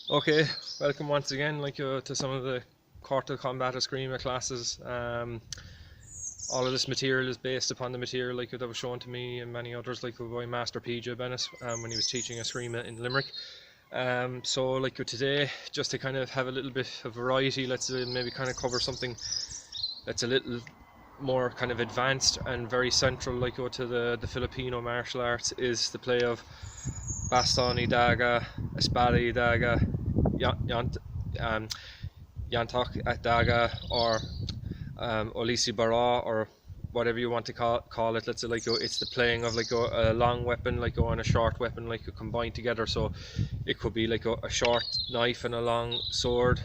Okay, welcome once again to some of the Quartal Combat Eskrima classes. All of this material is based upon the material that was shown to me and many others by Master PJ Bennis when he was teaching Eskrima in Limerick. So today, just to kind of have a little bit of variety, let's maybe kind of cover something that's a little more kind of advanced and very central to the Filipino martial arts, is the play of bastoni daga, espada daga, yantok at daga, or olisi bara, or whatever you want to call it. Let's say it's the playing of a long weapon and a short weapon combined together. So it could be a short knife and a long sword.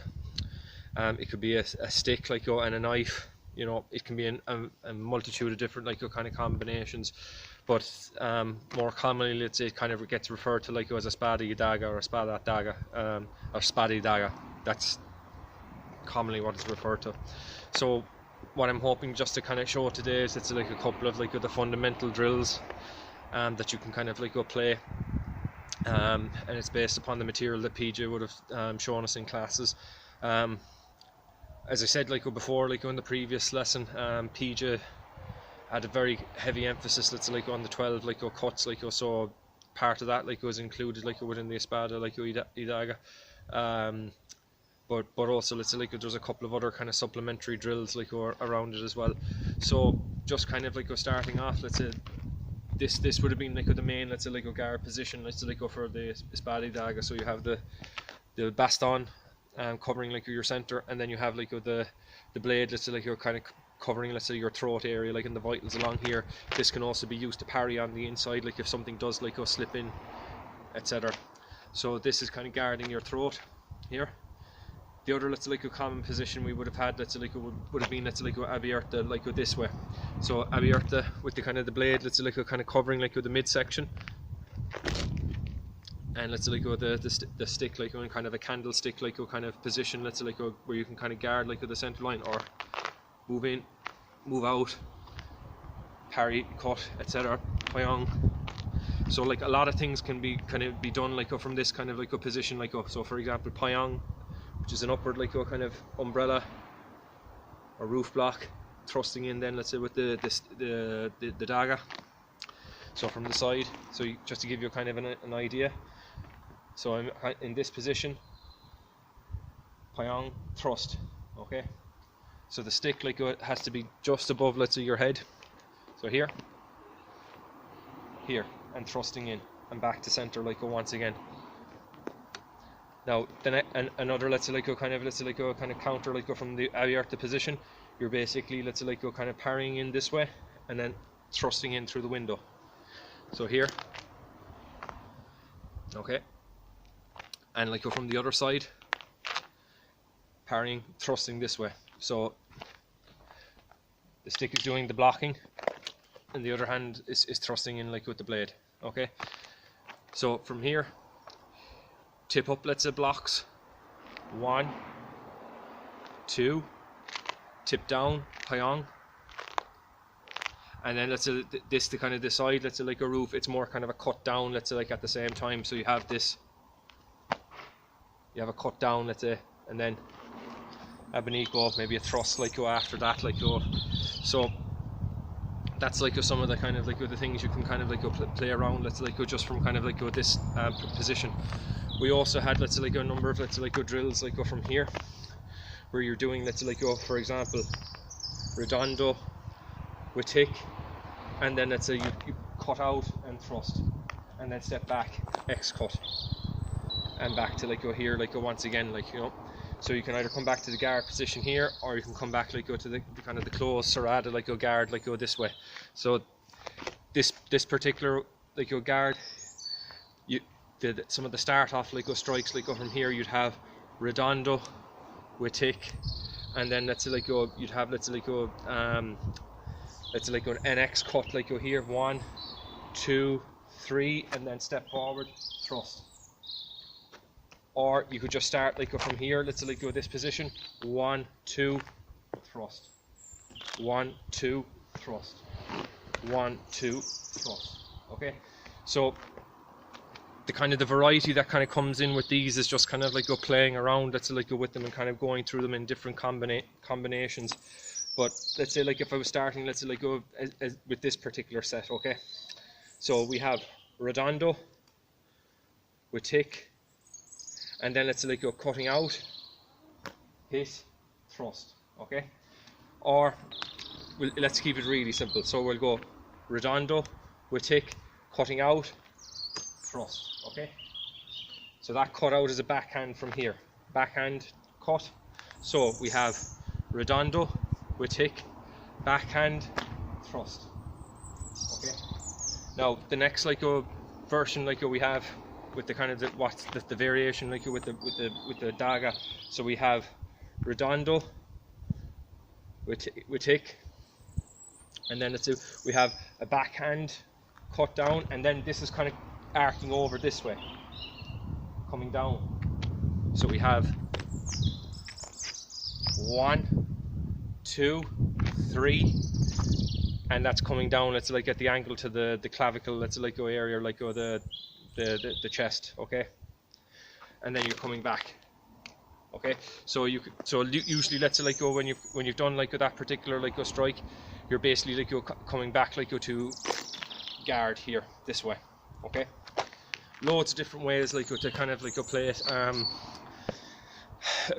It could be a stick and a knife. You know, it can be a multitude of different kind of combinations, but more commonly, let's say, it kind of gets referred to as espada daga or espada daga, or spadi daga. That's commonly what it's referred to. So what I'm hoping just to kind of show today is it's a couple of the fundamental drills that you can kind of go play, and it's based upon the material that PJ would have shown us in classes. As I said before, in the previous lesson, PJ had a very heavy emphasis on the 12 cuts, so part of that was included within the espada idaga, but also there's a couple of other kind of supplementary drills around it as well. So just kind of starting off, let's say this would have been the main guard position for the espada idaga. So you have the baston covering your center, and then you have the blade kind of covering your throat area in the vitals along here. This can also be used to parry on the inside if something does slip in, etc. So this is kind of guarding your throat here. The other common position we would have had would have been abierta this way. So abierta with the kind of the blade kind of covering the midsection, and the stick in kind of a candlestick kind of position, where you can kind of guard the center line, or move in, move out, parry, cut, etc. Payong. So a lot of things can be done from this kind of position. So for example, payong, which is an upward kind of umbrella or roof block, thrusting in then with the daga, so from the side. So just to give you kind of an idea, so I'm in this position, payong, thrust. Okay, so the stick has to be just above your head, so here, and thrusting in and back to center once again. Now then another kind of counter from the abierta position, you're basically kind of parrying in this way and then thrusting in through the window. So here, okay, and from the other side, parrying, thrusting this way. So the stick is doing the blocking, and the other hand is thrusting in with the blade. Okay, so from here, tip up, blocks, 1, 2, tip down, payong, and then this to kind of decide, a roof, it's more kind of a cut down, at the same time. So you have this, you have a cut down, and then abanico, maybe a thrust after that, so that's some of the kind of the things you can kind of play around, just from kind of this position. We also had a number of drills from here, where you're doing for example, redondo with tick, and then you cut out and thrust, and then step back, X cut, and back to here once again, you know. So you can either come back to the guard position here, or you can come back to the kind of the closed serrada guard this way. So this particular guard, some of the start off strikes from here, you'd have redondo with tick, and then you'd have an NX cut here, 1, 2, 3, and then step forward, thrust. Or you could just start from here, this position, 1, 2, thrust, 1, 2, thrust, 1, 2, thrust. Okay, so the kind of the variety that kind of comes in with these is just kind of like playing around, let's say, like with them and kind of going through them in different combinations. But let's say like if I was starting, let's say like with this particular set, okay? So we have redondo with tick, and then let's say like cutting out, hit, thrust, okay? Or let's keep it really simple. So we'll go redondo with tick, cutting out, thrust, okay? So that cut out is a backhand from here, backhand cut. So we have redondo with tick, backhand, thrust, okay? Now the next like version like we have with the kind of the variation like with the daga. So we have redondo with tick, and then we have a backhand cut down, and then this is kind of arcing over this way, coming down. So we have 1, 2, 3, and that's coming down. Let's like at the angle to the clavicle. Let's like go area like go the chest, okay? And then you're coming back, okay? So usually let's say like go when you've done like that particular like strike, you're basically like coming back like to guard here this way, okay? Loads of different ways like to kind of like play it.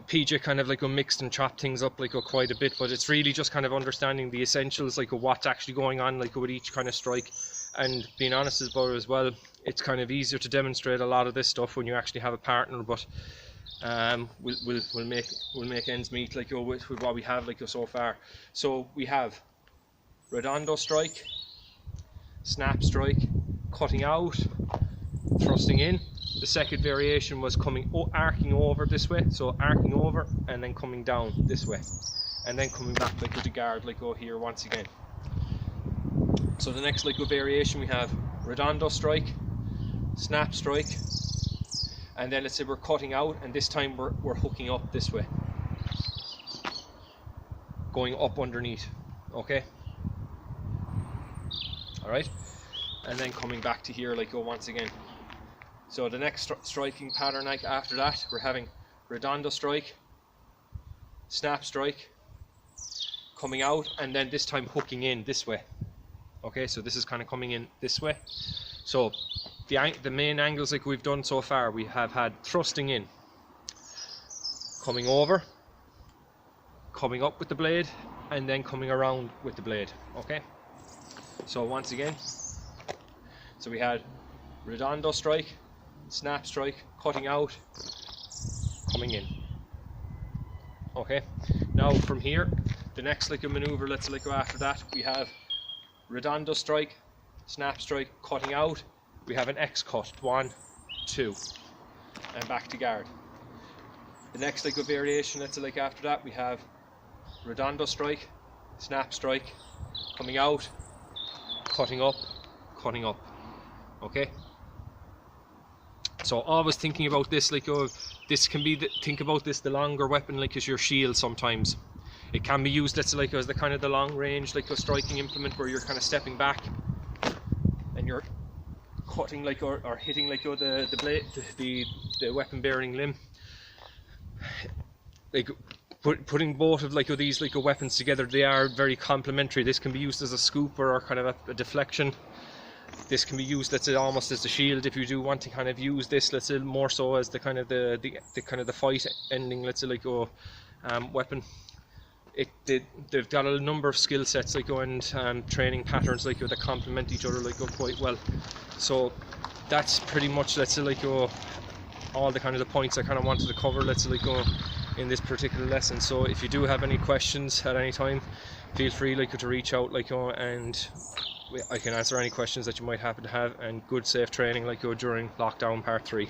PJ kind of like mixed and chopped things up like quite a bit, but it's really just kind of understanding the essentials like what's actually going on like with each kind of strike, and being honest about it as well. It's kind of easier to demonstrate a lot of this stuff when you actually have a partner, but we'll make ends meet like with what we have like so far. So we have redondo strike, snap strike, cutting out, thrusting in. The second variation was arcing over this way, so arcing over and then coming down this way, and then coming back like with the guard like here once again. So the next like variation we have redondo strike, snap strike, and then let's say we're cutting out, and this time we're hooking up this way, going up underneath, okay? Alright, and then coming back to here like once again. So the next striking pattern like after that, we're having redondo strike, snap strike, coming out, and then this time hooking in this way. Okay, so this is kind of coming in this way. So the main angles like we've done so far, we have had thrusting in, coming over, coming up with the blade, and then coming around with the blade, okay? So once again, so we had redondo strike, snap strike, cutting out, coming in, okay? Now from here, the next like maneuver, let's like go after that, we have redondo strike, snap strike, cutting out, we have an X cut, 1, 2, and back to guard. The next like variation, let's like after that, we have redondo strike, snap strike, coming out, cutting up, okay? So always thinking about this like this can be think about this the longer weapon like as your shield. Sometimes it can be used, let's say, like as the kind of the long range like a striking implement where you're kind of stepping back and you're cutting like or hitting like the blade, the weapon bearing limb. Like putting both of like these like weapons together, they are very complementary. This can be used as a scoop or kind of a deflection. This can be used, let's say, almost as the shield if you do want to kind of use this, let's say, more so as the kind of the kind of the fight ending, let's say, like weapon. They've got a number of skill sets like and training patterns like that complement each other like quite well. So that's pretty much, let's say, like all the kind of the points I kind of wanted to cover, let's say, like in this particular lesson. So if you do have any questions at any time, feel free like to reach out like and I can answer any questions that you might happen to have, and good safe training like during lockdown part 3.